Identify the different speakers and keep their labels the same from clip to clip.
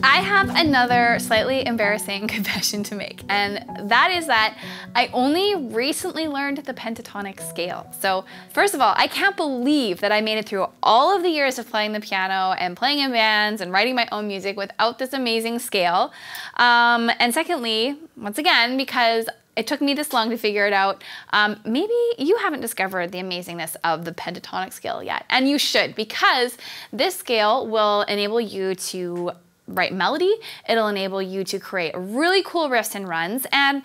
Speaker 1: I have another slightly embarrassing confession to make, and that is that I only recently learned the pentatonic scale. So first of all, I can't believe that I made it through all of the years of playing the piano and playing in bands and writing my own music without this amazing scale. And secondly, once again, because it took me this long to figure it out, maybe you haven't discovered the amazingness of the pentatonic scale yet. And you should, because this scale will enable you to write melody, it'll enable you to create really cool riffs and runs, and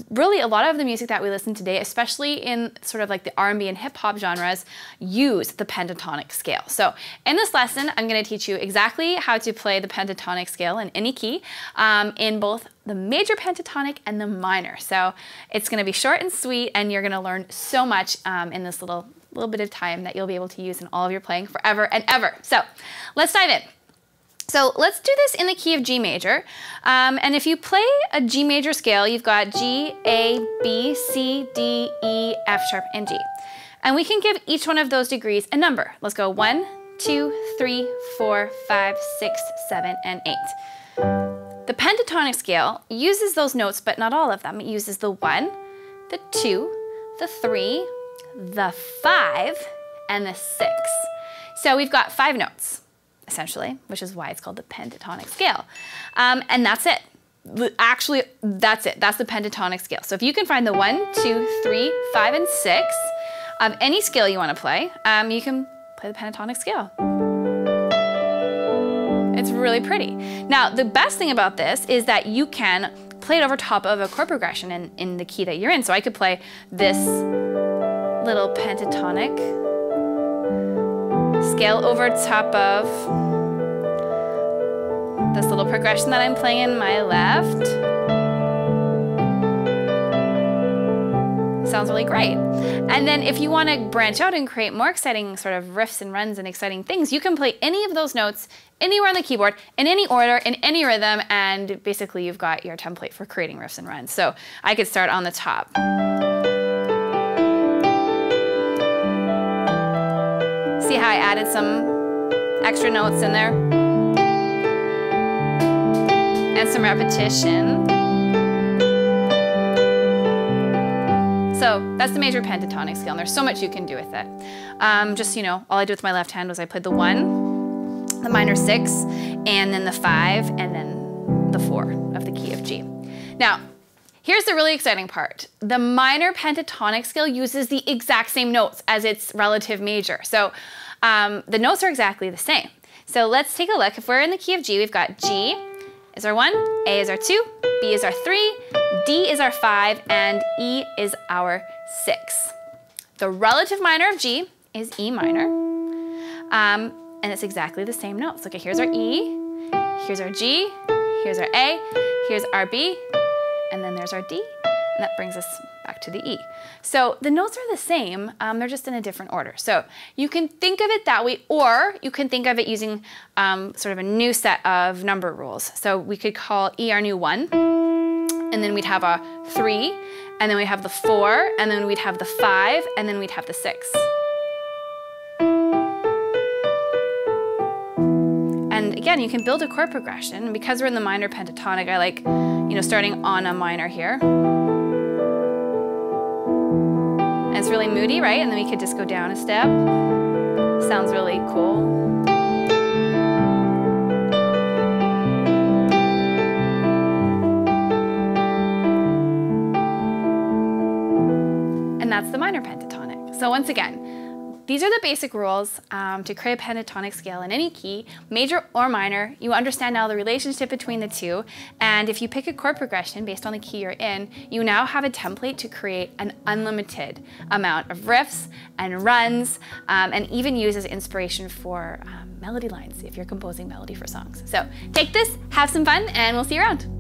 Speaker 1: really a lot of the music that we listen to today, especially in sort of like the R&B and hip hop genres, use the pentatonic scale. So in this lesson, I'm going to teach you exactly how to play the pentatonic scale in any key, in both the major pentatonic and the minor. So it's going to be short and sweet, and you're going to learn so much in this little bit of time that you'll be able to use in all of your playing forever and ever. So let's dive in. So let's do this in the key of G major. And if you play a G major scale, you've got G, A, B, C, D, E, F sharp, and G. And we can give each one of those degrees a number. Let's go 1, 2, 3, 4, 5, 6, 7, and 8. The pentatonic scale uses those notes, but not all of them. It uses the 1, the 2, the 3, the 5, and the 6. So we've got 5 notes, essentially, which is why it's called the pentatonic scale. And that's it. Actually, that's it. That's the pentatonic scale. So if you can find the 1, 2, 3, 5, and 6 of any scale you want to play, you can play the pentatonic scale. It's really pretty. Now, the best thing about this is that you can play it over top of a chord progression in the key that you're in. So I could play this little pentatonic scale over top of this little progression that I'm playing in my left. Sounds really great. And then if you want to branch out and create more exciting sort of riffs and runs and exciting things, you can play any of those notes anywhere on the keyboard, in any order, in any rhythm, and basically you've got your template for creating riffs and runs. So I could start on the top. See how I added some extra notes in there? And some repetition. So that's the major pentatonic scale, and there's so much you can do with it. Just, you know, all I did with my left hand was I played the 1, the minor 6, and then the 5, and then the 4 of the key of G. Now, here's the really exciting part. The minor pentatonic scale uses the exact same notes as its relative major. So the notes are exactly the same. So let's take a look. If we're in the key of G, we've got G is our 1, A is our 2, B is our 3, D is our 5, and E is our 6. The relative minor of G is E minor, and it's exactly the same notes. Okay, here's our E, here's our G, here's our A, here's our B, and then there's our D, and that brings us back to the E. So the notes are the same, they're just in a different order. So you can think of it that way, or you can think of it using sort of a new set of number rules. So we could call E our new 1, and then we'd have a 3, and then we'd have the 4, and then we'd have the 5, and then we'd have the 6. And again, you can build a chord progression. And because we're in the minor pentatonic, I like, you know, starting on a minor here. And it's really moody, right? And then we could just go down a step. Sounds really cool. And that's the minor pentatonic. So once again, these are the basic rules to create a pentatonic scale in any key, major or minor. You understand now the relationship between the two, and if you pick a chord progression based on the key you're in, you now have a template to create an unlimited amount of riffs and runs, and even use as inspiration for melody lines if you're composing melody for songs. So take this, have some fun, and we'll see you around.